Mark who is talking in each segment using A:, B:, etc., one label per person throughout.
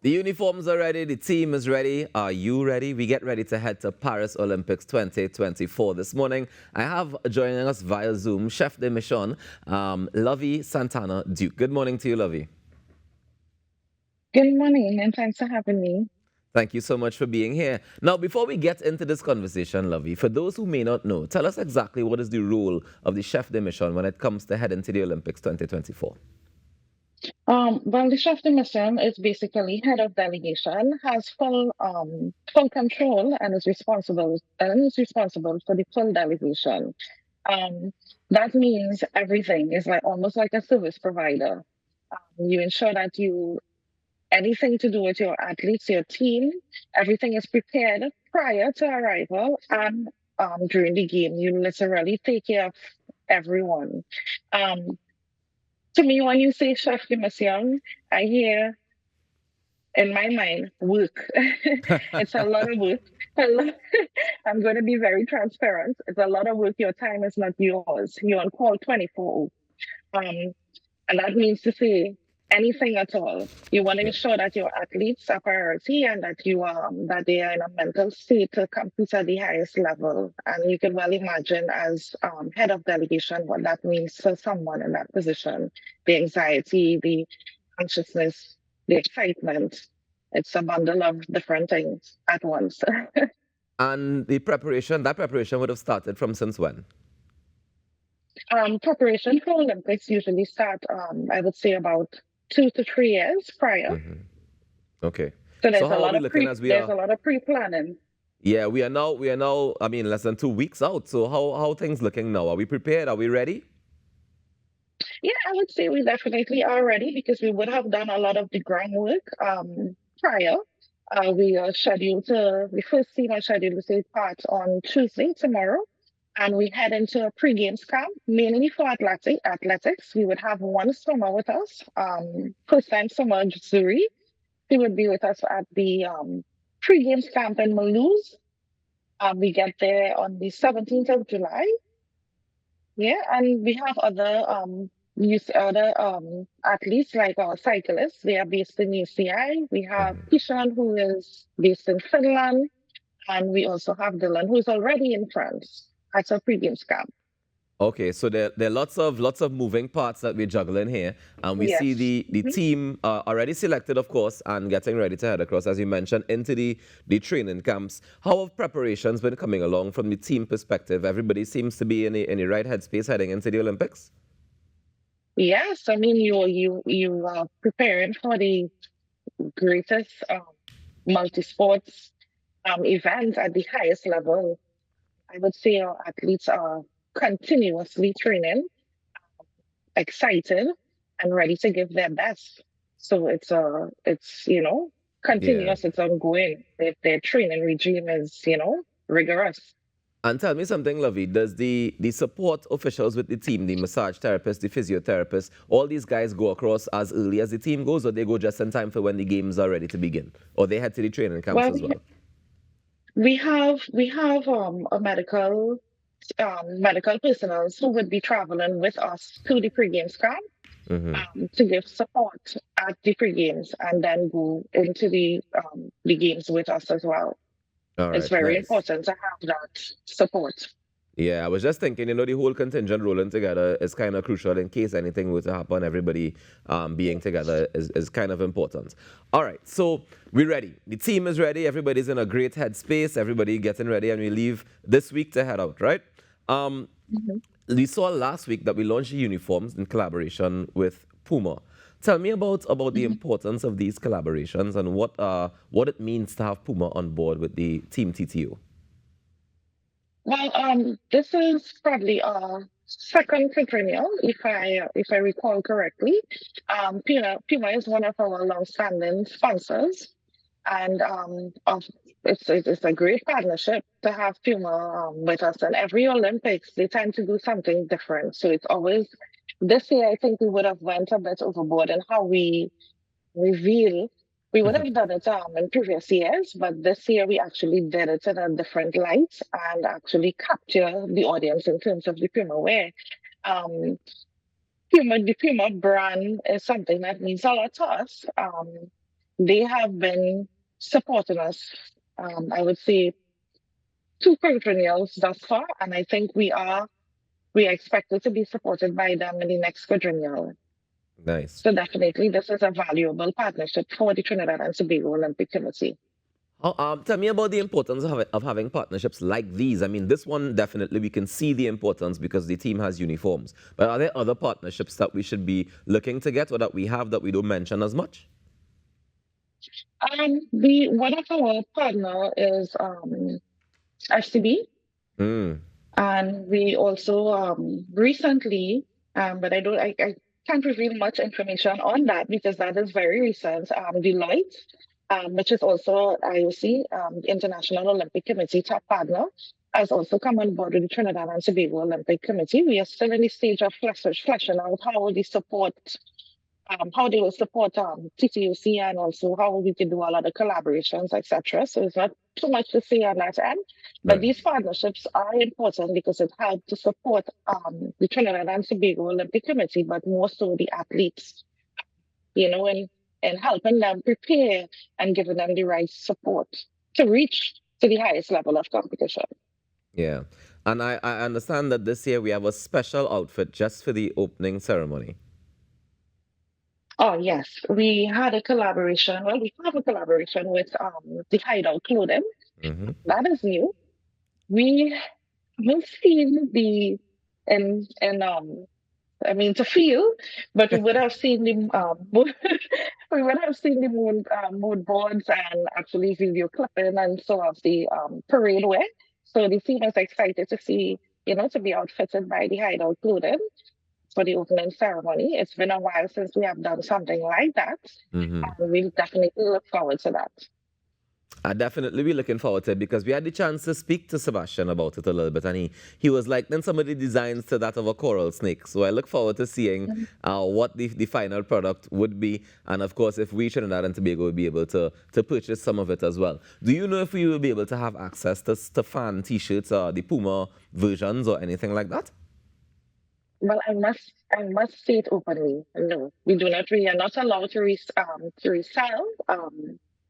A: The uniforms are ready. The team is ready. Are you ready? We get ready to head to Paris Olympics 2024 this morning. I have joining us via Zoom, Chef de Mission, Lovie Santana-Duke. Good morning to you, Lovie.
B: Good morning, and thanks for having me.
A: Thank you so much for being here. Now, before we get into this conversation, Lovie, for those who may not know, tell us exactly what is the role of the Chef de Mission when it comes to heading to the Olympics 2024.
B: Well, the chef de mission is basically head of delegation, has full control, and is responsible for the full delegation. Um, that means everything is like almost like a service provider. You ensure that you anything to do with your athletes, your team, everything is prepared prior to arrival and during the game. You literally take care of everyone. Um, to me, when you say chef de mission, I hear in my mind work. It's a lot of work. A lot- I'm going to be very transparent. It's a lot of work. Your time is not yours. You're on call 24. Um, and that means to say anything at all. You want to
A: Yeah.
B: ensure that your athletes are priority and that they are in a mental state to compete at the highest level. And you can well imagine as head of delegation what that means for someone in that position. The anxiety, the anxiousness, the excitement. It's a bundle of different things at once.
A: And that preparation would have started from since when?
B: Preparation for Olympics usually start, I would say, about 2 to 3 years prior.
A: Hmm. Okay.
B: So
A: So how are we looking as we
B: there's
A: are?
B: a lot of pre-planning.
A: Yeah, we are now, I mean, less than 2 weeks out. So how things looking now? Are we prepared? Are we ready?
B: Yeah, I would say we definitely are ready because we would have done a lot of the groundwork prior. The first team are scheduled to take part on Tuesday, tomorrow, and we head into a pre-games camp, mainly for athletics. We would have one swimmer with us, first time swimmer, Zuri. He would be with us at the pre-games camp in Malouse. We get there on the 17th of July. Yeah, and we have other athletes like our cyclists. They are based in UCI. We have
A: Mhm.
B: Kishan, who is based in Finland, and we also have Dylan, who is already in France at a pre-games camp.
A: Okay, so there are lots of moving parts that we're juggling here, and we see
B: Yes.
A: the
B: Mhm.
A: team already selected, of course, and getting ready to head across, as you mentioned, into the training camps. How have preparations been coming along from the team perspective? Everybody seems to be in the right headspace heading into the Olympics.
B: Yes, I mean you are preparing for the greatest multi-sports event at the highest level. I would say our athletes are continuously training, excited, and ready to give their best. So it's
A: Yeah.
B: continuous, it's ongoing. Their training regime is, rigorous.
A: And tell me something, Lovey. Does the support officials with the team, the massage therapist, the physiotherapist, all these guys go across as early as the team goes, or they go just in time for when the games are ready to begin, or they head to the training camps
B: Well,
A: as well?
B: we have a medical personnel who would be traveling with us to the pre-games camp
A: Hmm.
B: to give support at the pre-games and then go into the games with us as well.
A: All
B: It's
A: right,
B: very
A: nice.
B: important to have that support.
A: Yeah, I was just thinking, the whole contingent rolling together is kind of crucial in case anything were to happen. Everybody being together is kind of important. All right, so we're ready. The team is ready. Everybody's in a great headspace. Everybody getting ready, and we leave this week to head out, right? Um,
B: Mhm.
A: we saw last week that we launched the uniforms in collaboration with Puma. Tell me about the
B: Mhm.
A: importance of these collaborations and what it means to have Puma on board with the team TTO.
B: Well, this is probably our second quadrennial, if I recall correctly. Puma is one of our long-standing sponsors, and it's a great partnership to have Puma with us. And every Olympics, they tend to do something different. So it's always this year. I think we would have went a bit overboard in how we reveal. We would have done it in previous years, but this year we actually did it in a different light and actually capture the audience in terms of the Puma wear. Um, the Puma brand is something that means a lot to us. they have been supporting us, I would say, two quadrennials thus far, and I think we are expected to be supported by them in the next quadrennial.
A: Nice.
B: So definitely, this is a valuable partnership for the Trinidad and Tobago Olympic Committee.
A: Tell me about the importance of having partnerships like these. I mean, this one definitely we can see the importance because the team has uniforms. But are there other partnerships that we should be looking to get or that we have that we don't mention as much?
B: The one of our partner is FCB,
A: Mm,
B: and we also recently, but I can't reveal much information on that because that is very recent. Deloitte, which is also IOC, the International Olympic Committee top partner, has also come on board with the Trinidad and Tobago Olympic Committee. We are still in the stage of fleshing out how they will support TTOC and also how we can do a lot of collaborations, etc. So it's not too much to say on that end, but
A: right.
B: these partnerships are important because it helps to support the Trinidad and Tobago Olympic Committee, but more so the athletes, and helping them prepare and giving them the right support to reach to the highest level of competition.
A: Yeah. And I understand that this year we have a special outfit just for the opening ceremony.
B: Oh yes, we had a collaboration. Well, we have a collaboration with the Hideout Clothing.
A: Mm-hmm.
B: That is new. We haven't seen the and I mean to feel, but we would have seen the we would have seen the mood boards and actually video clipping and so of the parade wear. So the team is excited to see, to be outfitted by the Hideout Clothing for the opening ceremony. It's been a while since we have done something like that,
A: Mm-hmm.
B: and we definitely look forward to that.
A: I definitely be looking forward to it because we had the chance to speak to Sebastian about it a little bit, and he was like, then some of the designs to that of a coral snake. So I look forward to seeing what the final product would be, and of course, if we Trinidad and Tobago will be able to purchase some of it as well. Do you know if we will be able to have access to fan T-shirts or the Puma versions or anything like that?
B: Well, I must say it openly. No, we are not allowed to resell.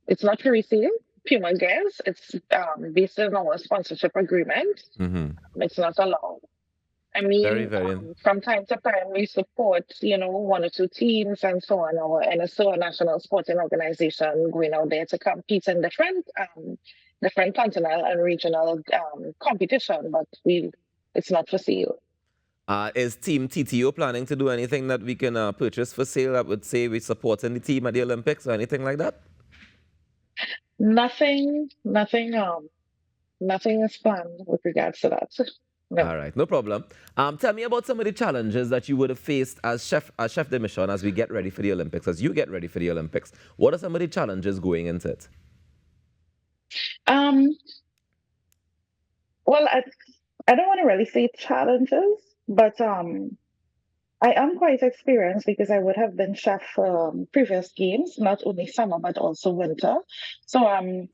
B: It's not for resale. Puma Gas. It's based on our sponsorship agreement.
A: Mm-hmm.
B: It's not allowed. I
A: Very,
B: mean,
A: very.
B: from time to time we support, one or two teams and so on. Our NSO, National Sporting Organization, going out there to compete in different continental and regional competition. But it's not for sale.
A: Is Team TTO planning to do anything that we can purchase for sale that would say we're supporting the team at the Olympics or anything like that?
B: Nothing is planned with regards to that. No.
A: All right, no problem. Tell me about some of the challenges that you would have faced as chef de mission as we get ready for the Olympics, as you get ready for the Olympics. What are some of the challenges going into it?
B: Um, well, I don't want to really say challenges, but I am quite experienced because I would have been chef for previous games, not only summer but also winter. So I'm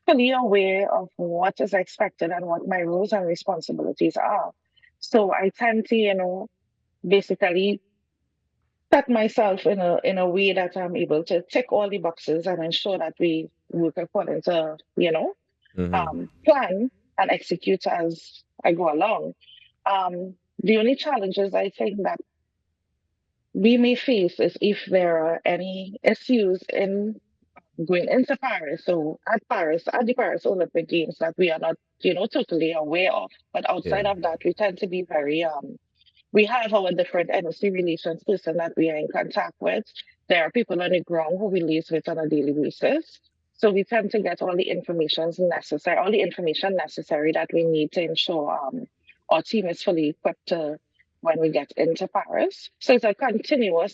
B: fully aware of what is expected and what my roles and responsibilities are. So I tend to, basically set myself in a way that I'm able to tick all the boxes and ensure that we work according to,
A: Mm-hmm.
B: plan and execute as I go along. The only challenges I think that we may face is if there are any issues in going into Paris. So at the Paris Olympic Games that we are not, totally aware of. But
A: Yeah.
B: outside of that, we tend to be very we have our different NOC relations person that we are in contact with. There are people on the ground who we liaise with on a daily basis. So we tend to get all the information necessary that we need to ensure our team is fully equipped when we get into Paris. So it's a continuous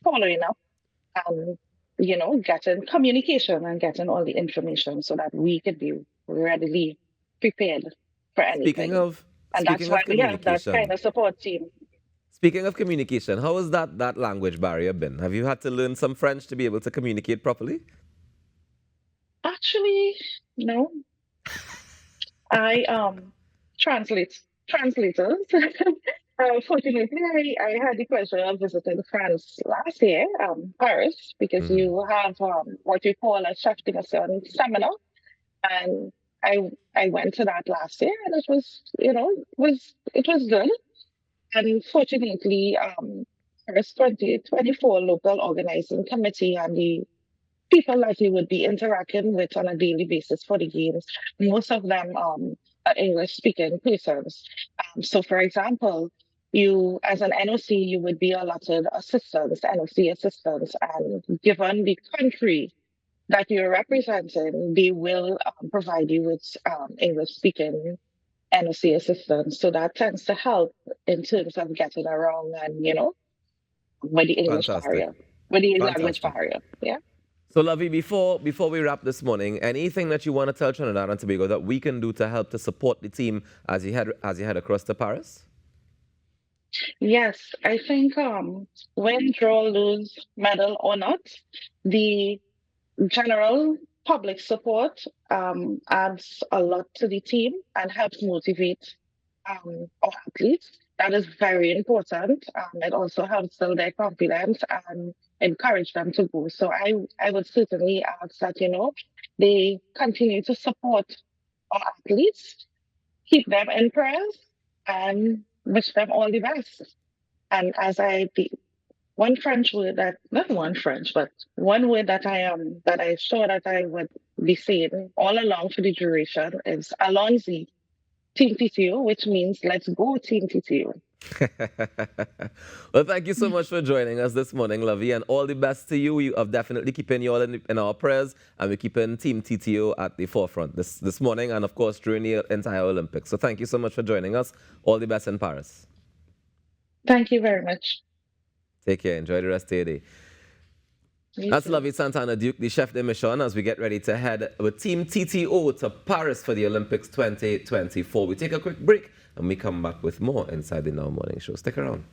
B: following up and getting communication and getting all the information so that we could be readily prepared for
A: Speaking
B: anything.
A: of
B: And that's
A: speaking
B: why
A: of
B: we have that kind
A: communication,
B: of support team.
A: speaking of communication, how has that language barrier been? Have you had to learn some French to be able to communicate properly?
B: Actually, no, I translate translators. Fortunately, I had the pleasure of visiting France last year, Paris, because
A: Hmm.
B: you have what you call a chef de mission seminar, and I went to that last year, and it was, it was good. And fortunately, Paris 2024 local organizing committee and the people that you would be interacting with on a daily basis for the games, most of them are English speaking persons. So, for example, you as an NOC, you would be allotted assistants, NOC assistants, and given the country that you're representing, they will provide you with English speaking NOC assistants. So that tends to help in terms of getting around and, with the English
A: Fantastic.
B: barrier, with the language
A: Fantastic.
B: barrier. Yeah.
A: So, Lovey, before we wrap this morning, anything that you want to tell Trinidad and Tobago that we can do to help to support the team as you head across to Paris?
B: Yes, I think win, draw, lose, medal or not, the general public support adds a lot to the team and helps motivate our athletes. That is very important. It also helps build their confidence and encourage them to go. So I would certainly ask that, they continue to support our athletes, keep them in prayers, and wish them all the best. And as one French word that not one French, but one word that I sure that I would be saying all along for the duration is Allons-y, Team TTO, which means let's go Team TTO.
A: Well, thank you so much for joining us this morning, Lovey, and all the best to you. We are definitely keeping you all in our prayers, and we're keeping Team TTO at the forefront this morning, and of course during the entire Olympics. So thank you so much for joining us. All the best in Paris.
B: Thank you very much.
A: Take care. Enjoy the rest of your day.
B: You
A: That's
B: too.
A: Lovie Santana-Duke, the chef de mission, as we get ready to head with Team TTO to Paris for the Olympics 2024. We take a quick break and we come back with more inside the Now Morning Show. Stick around.